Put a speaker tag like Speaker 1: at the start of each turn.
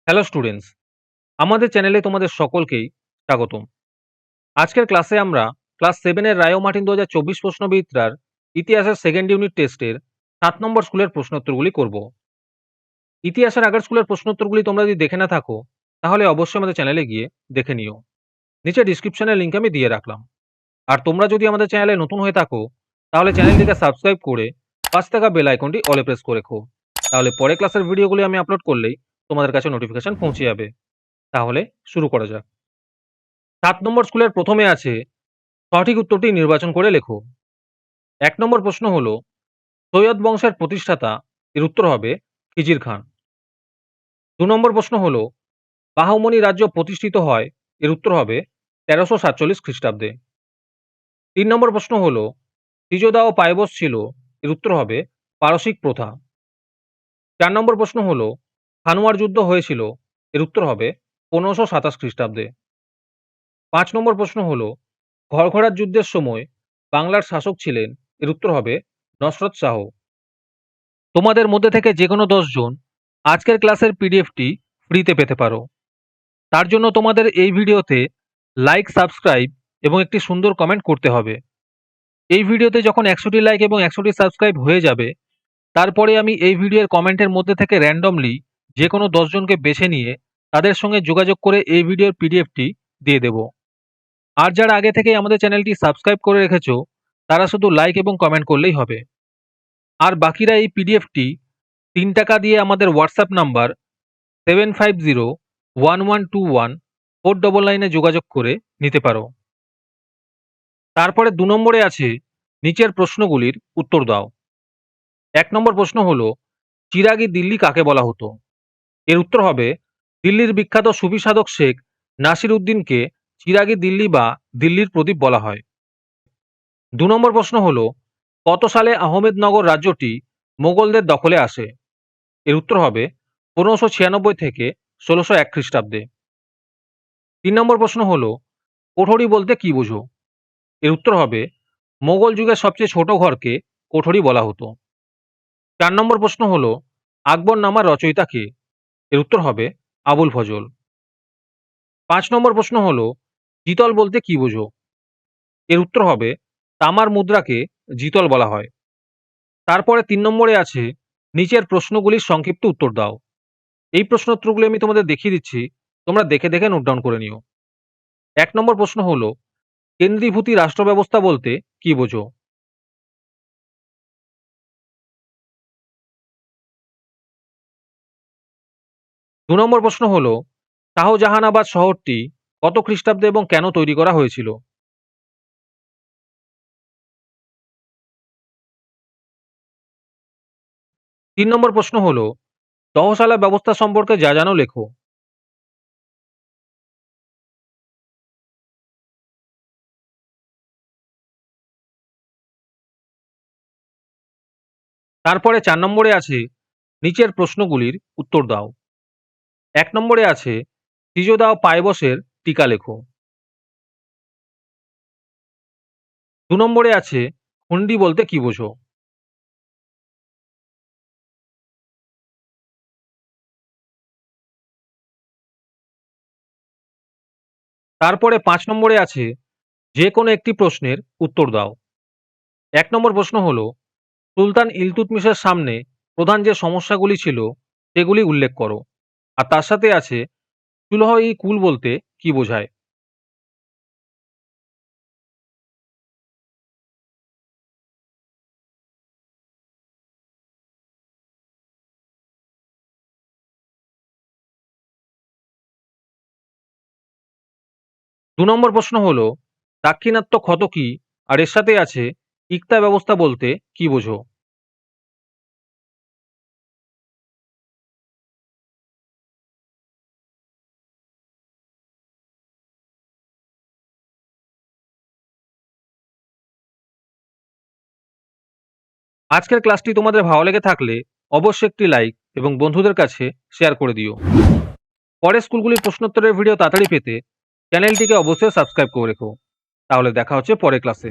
Speaker 1: Hello students, আমাদের চ্যানেলে তোমাদের সকলকেই স্বাগতম। আজকের ক্লাসে আমরা ক্লাস 7 এর রায় ও মার্টিন 2024 প্রশ্নবিদ্যার ইতিহাসের সেকেন্ড ইউনিট টেস্টের 7 নম্বর স্কুলের প্রশ্নোত্তরগুলি করব। ইতিহাসের আগের স্কুলের প্রশ্নোত্তরগুলি তোমরা যদি দেখে না থাকো তাহলে অবশ্যই আমাদের চ্যানেলে গিয়ে দেখে নিও। নিচে ডিসক্রিপশনের লিংক আমি দিয়ে রাখলাম। আর তোমরা যদি আমাদের চ্যানেলে নতুন হয়ে থাকো তাহলে চ্যানেলটিকে সাবস্ক্রাইব করে পাশে থাকা বেল আইকনটি অলে প্রেস করে রেখো। তাহলে পরে ক্লাসের ভিডিওগুলি আমি আপলোড করলেই তোমাদের কাছে নোটিফিকেশন পৌঁছে যাবে। তাহলে শুরু করা যাক। 7 নম্বর স্কুলের প্রথমে আছে সঠিক উত্তরটি নির্বাচন করে লেখো। 1 নম্বর প্রশ্ন হলো সৈয়দ বংশের প্রতিষ্ঠাতা, এর উত্তর হবে খিজির খান। 2 নম্বর প্রশ্ন হলো বাহমনি রাজ্য প্রতিষ্ঠিত হয়, এর উত্তর হবে 1347 খ্রিস্টাব্দে। 3 নম্বর প্রশ্ন হলো সিজোদা ও পাইবস ছিল, এর উত্তর হবে পারসিক প্রথা। 4 নম্বর প্রশ্ন হলো খানুয়ার যুদ্ধ হয়েছিল, এর উত্তর হবে 1527 খ্রিস্টাব্দে। 5 নম্বর প্রশ্ন হলো ঘরঘরার যুদ্ধের সময় বাংলার শাসক ছিলেন, এর উত্তর হবে নসরত শাহ। তোমাদের মধ্যে থেকে যে কোনো 10 জন আজকের ক্লাসের পিডিএফটি ফ্রিতে পেতে পারো। তার জন্য তোমাদের এই ভিডিওতে লাইক, সাবস্ক্রাইব এবং একটি সুন্দর কমেন্ট করতে হবে। এই ভিডিওতে যখন 100টি লাইক এবং 100টি সাবস্ক্রাইব হয়ে যাবে তারপরে আমি এই ভিডিওর কমেন্টের মধ্যে থেকে র্যান্ডমলি যে কোনো 10 জনকে বেছে নিয়ে তাদের সঙ্গে যোগাযোগ করে এই ভিডিওর পিডিএফটি দিয়ে দেব। আর যারা আগে থেকেই আমাদের চ্যানেলটি সাবস্ক্রাইব করে রেখেছো তারা শুধু লাইক এবং কমেন্ট করলেই হবে। আর বাকিরা এই পিডিএফটি 3 টাকা দিয়ে আমাদের হোয়াটসঅ্যাপ নাম্বার 7501121499 যোগাযোগ করে নিতে পারো। তারপরে 2 নম্বরে আছে নিচের প্রশ্নগুলির উত্তর দাও। 1 নম্বর প্রশ্ন হলো চিরাগি দিল্লি কাকে বলা হতো, এর উত্তর হবে দিল্লির বিখ্যাত সুফি সাধক শেখ নাসির উদ্দিনকে চিরাগি দিল্লি বা দিল্লির প্রদীপ বলা হয়। 2 নম্বর প্রশ্ন হলো কত সালে আহমেদনগর রাজ্যটি মোগলদের দখলে আসে, এর উত্তর হবে 1596 থেকে 1601 খ্রিস্টাব্দে। 3 নম্বর প্রশ্ন হলো কোঠরি বলতে কি বোঝো, এর উত্তর হবে মোগল যুগের সবচেয়ে ছোট ঘরকে কোঠরি বলা হতো। 4 নম্বর প্রশ্ন হলো আকবর নামার রচয়িতা কে, এর উত্তর হবে আবুল ফজল। 5 নম্বর প্রশ্ন হলো জিতল বলতে কি বোঝো, এর উত্তর হবে তামার মুদ্রাকে জিতল বলা হয়। তারপরে 3 নম্বরে আছে নিচের প্রশ্নগুলির সংক্ষিপ্ত উত্তর দাও। এই প্রশ্নোত্তরগুলি আমি তোমাদের দেখিয়ে দিচ্ছি, তোমরা দেখে দেখে নোট ডাউন করে নিও। 1 নম্বর প্রশ্ন হলো কেন্দ্রীভূত রাষ্ট্র ব্যবস্থা বলতে কি বোঝো। 2 নম্বর প্রশ্ন হলো শাহজাহানাবাদ শহরটি কত খ্রিস্টাব্দে এবং কেন তৈরি করা হয়েছিল। 3 নম্বর প্রশ্ন হলো তহশালা ব্যবস্থা সম্পর্কে যা জানো লেখো। তারপরে 4 নম্বরে আছে নিচের প্রশ্নগুলির উত্তর দাও। 1 নম্বরে আছে সিজোদা ও পাইবসের টিকা লেখো। 2 নম্বরে আছে হুন্ডি বলতে কি বোঝো। তারপরে 5 নম্বরে আছে যে কোনো একটি প্রশ্নের উত্তর দাও। 1 নম্বর প্রশ্ন হলো সুলতান ইলতুৎমিশের সামনে প্রধান যে সমস্যাগুলি ছিল সেগুলি উল্লেখ করো। আর তার সাথে আছে সুলহ-ই কুল বলতে কি বোঝায়। 2 নম্বর প্রশ্ন হলো দাক্ষিণাত্য ক্ষত কি, আর এর সাথে আছে ইক্তা ব্যবস্থা বলতে কি বোঝো। আজকের ক্লাসটি তোমাদের ভালো লেগে থাকলে অবশ্যই একটি লাইক এবং বন্ধুদের কাছে শেয়ার করে দিও। পরের স্কুলগুলির প্রশ্নোত্তরের ভিডিও তাড়াতাড়ি পেতে চ্যানেলটিকে অবশ্যই সাবস্ক্রাইব করে রেখো। তাহলে দেখা হচ্ছে পরের ক্লাসে।